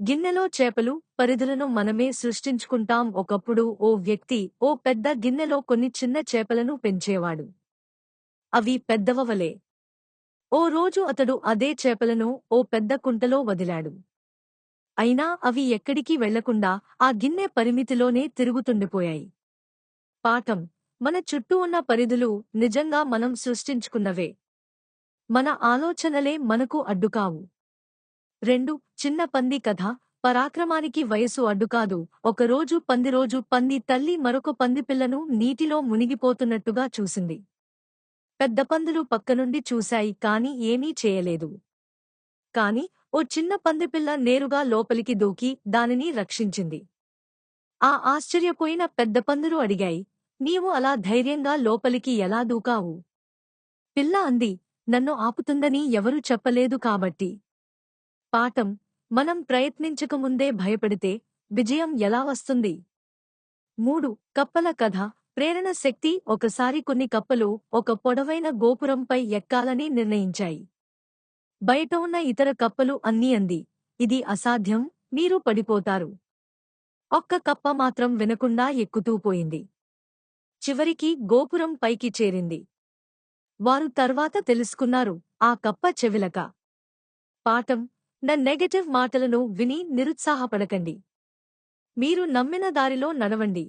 గిన్నెలో చేపలు పరిధులను మనమే సృష్టించుకుంటాం. ఒకప్పుడు ఓ వ్యక్తి ఓ పెద్ద గిన్నెలో కొన్ని చిన్న చేపలను పెంచేవాడు. అవి పెద్దవవలే. ఓ రోజు అతడు అదే చేపలను ఓ పెద్ద కుంటలో వదిలాడు. అయినా అవి ఎక్కడికి వెళ్లకుండా ఆ గిన్నె పరిమితిలోనే తిరుగుతుండిపోయాయి. పాఠం: మన చుట్టూ ఉన్న పరిధులు నిజంగా మనం సృష్టించుకున్నవే. మన ఆలోచనలే మనకు అడ్డుకావు. 2. చిన్న పంది కథ. పరాక్రమానికి వయసు అడ్డుకాదు. ఒకరోజు పంది తల్లి మరొక పందిపిల్లను నీటిలో మునిగిపోతున్నట్టుగా చూసింది. పెద్ద పందులు పక్కనుండి చూశాయి కాని ఏమీ చేయలేదు. కాని ఓ చిన్న పందిపిల్ల నేరుగా లోపలికి దూకి దానిని రక్షించింది. ఆ ఆశ్చర్యపోయిన పెద్ద పందులు అడిగాయి, నీవు అలా ధైర్యంగా లోపలికి ఎలా దూకావు? పిల్ల అంది, నన్ను ఆపుతుందని ఎవరూ చెప్పలేదు కాబట్టి. పాఠం: మనం ప్రయత్నించకముందే భయపడితే విజయం ఎలా వస్తుంది? 3. కప్పల కథ. ప్రేరణ శక్తి. ఒకసారి కొన్ని కప్పలు ఒక పొడవైన గోపురంపై ఎక్కాలని నిర్ణయించాయి. బయట ఉన్న ఇతర కప్పలు అన్నీ అంది, ఇది అసాధ్యం, మీరు పడిపోతారు. ఒక్క కప్ప మాత్రం వినకుండా ఎక్కుతూ పోయింది. చివరికి గోపురం పైకి చేరింది. వారు తర్వాత తెలుసుకున్నారు, ఆ కప్ప చెవిలక. పాఠం: నెగెటివ్ మాటలను విని నిరుత్సాహపడకండి. మీరు నమ్మిన దారిలో నడవండి.